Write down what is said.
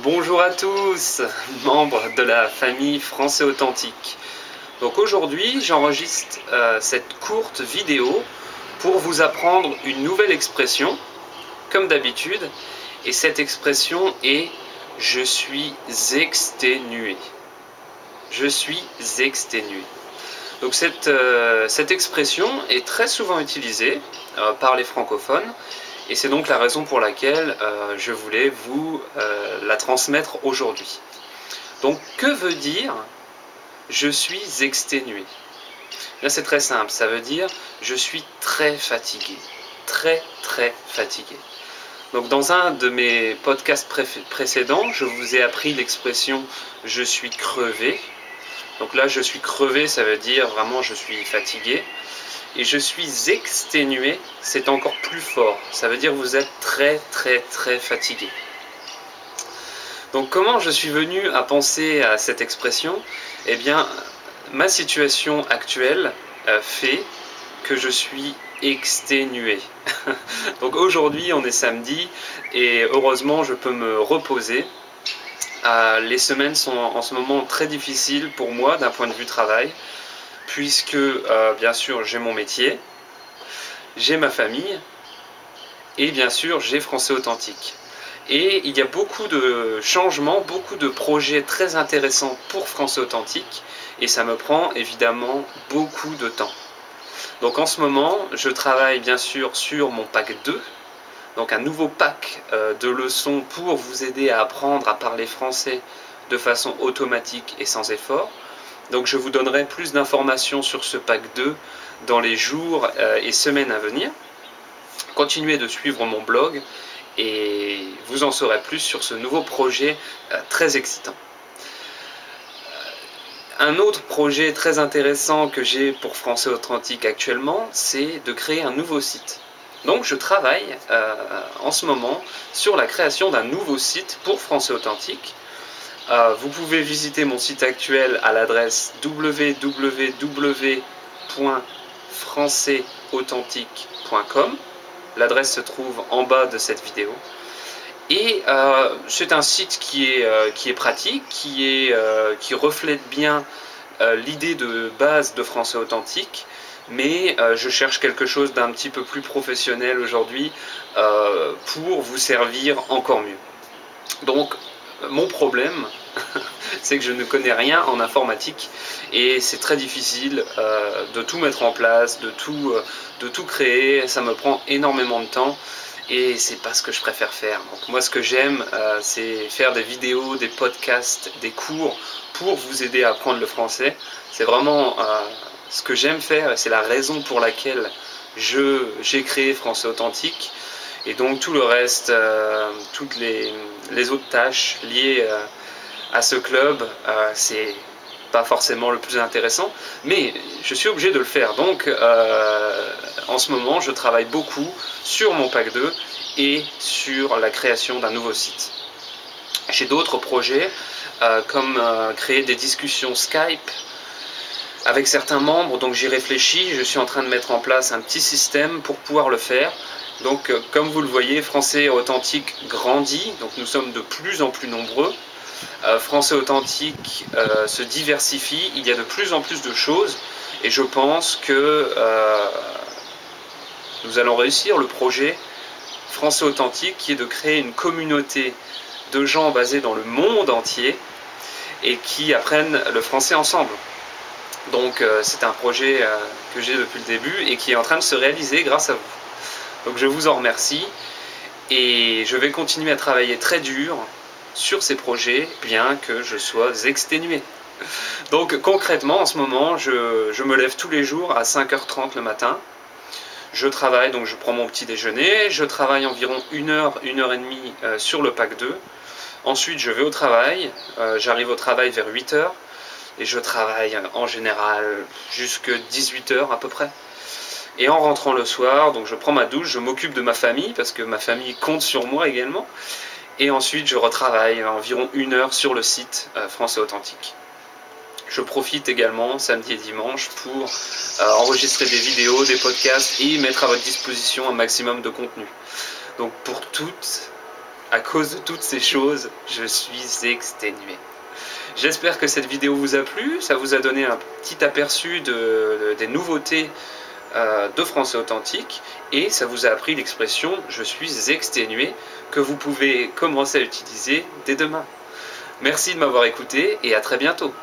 Bonjour à tous, membres de la famille Français Authentique. Donc aujourd'hui, j'enregistre cette courte vidéo pour vous apprendre une nouvelle expression, comme d'habitude. Et cette expression est « je suis exténué ». Je suis exténué. Donc cette expression est très souvent utilisée par les francophones. Et c'est donc la raison pour laquelle je voulais vous la transmettre aujourd'hui. Donc, que veut dire « je suis exténué » ? Là, c'est très simple, ça veut dire « je suis très fatigué ». Très, très fatigué. Donc, dans un de mes podcasts précédents, je vous ai appris l'expression « je suis crevé ». Donc là, je suis crevé, ça veut dire vraiment « je suis fatigué ». Et je suis exténué, c'est encore plus fort. Ça veut dire que vous êtes très très très fatigué. Donc comment je suis venu à penser à cette expression ? Eh bien, ma situation actuelle fait que je suis exténué. Donc aujourd'hui, on est samedi et heureusement, je peux me reposer. Les semaines sont en ce moment très difficiles pour moi d'un point de vue travail. Puisque, bien sûr, j'ai mon métier, j'ai ma famille, et bien sûr, j'ai Français Authentique. Et il y a beaucoup de changements, beaucoup de projets très intéressants pour Français Authentique, et ça me prend évidemment beaucoup de temps. Donc en ce moment, je travaille bien sûr sur mon pack 2, donc un nouveau pack de leçons pour vous aider à apprendre à parler français de façon automatique et sans effort. Donc je vous donnerai plus d'informations sur ce pack 2 dans les jours et semaines à venir. Continuez de suivre mon blog et vous en saurez plus sur ce nouveau projet très excitant. Un autre projet très intéressant que j'ai pour Français Authentique actuellement, c'est de créer un nouveau site. Donc je travaille en ce moment sur la création d'un nouveau site pour Français Authentique. Vous pouvez visiter mon site actuel à l'adresse www.françaisauthentique.com. L'adresse se trouve en bas de cette vidéo. Et c'est un site qui est pratique, qui reflète bien l'idée de base de Français Authentique, mais je cherche quelque chose d'un petit peu plus professionnel aujourd'hui pour vous servir encore mieux. Donc, mon problème, c'est que je ne connais rien en informatique et c'est très difficile de tout mettre en place, de tout créer. Ça me prend énormément de temps et c'est pas ce que je préfère faire. Donc moi, ce que j'aime, c'est faire des vidéos, des podcasts, des cours pour vous aider à apprendre le français. C'est vraiment ce que j'aime faire et c'est la raison pour laquelle j'ai créé Français Authentique. Et donc tout le reste, toutes les autres tâches liées à ce club, c'est pas forcément le plus intéressant, mais je suis obligé de le faire. Donc en ce moment, je travaille beaucoup sur mon pack 2 et sur la création d'un nouveau site. J'ai d'autres projets, comme créer des discussions Skype avec certains membres, donc j'y réfléchis, je suis en train de mettre en place un petit système pour pouvoir le faire. Donc comme vous le voyez, Français Authentique grandit, donc nous sommes de plus en plus nombreux. Français Authentique se diversifie, il y a de plus en plus de choses et je pense que nous allons réussir le projet Français Authentique qui est de créer une communauté de gens basés dans le monde entier et qui apprennent le français ensemble. Donc c'est un projet que j'ai depuis le début et qui est en train de se réaliser grâce à vous. Donc je vous en remercie et je vais continuer à travailler très dur sur ces projets, bien que je sois exténué. Donc concrètement, en ce moment, je me lève tous les jours à 5h30 le matin. Je travaille, donc je prends mon petit déjeuner, je travaille environ 1 heure, 1 heure et demie sur le pack 2. Ensuite, je vais au travail, j'arrive au travail vers 8h et je travaille en général jusqu'à 18h à peu près. Et en rentrant le soir, donc je prends ma douche, je m'occupe de ma famille, parce que ma famille compte sur moi également. Et ensuite, je retravaille environ 1 heure sur le site Français Authentique. Je profite également samedi et dimanche pour enregistrer des vidéos, des podcasts et mettre à votre disposition un maximum de contenu. Donc pour toutes à cause de toutes ces choses, je suis exténué. J'espère que cette vidéo vous a plu, ça vous a donné un petit aperçu des nouveautés de Français Authentique et ça vous a appris l'expression « je suis exténué » que vous pouvez commencer à utiliser dès demain. Merci de m'avoir écouté et à très bientôt.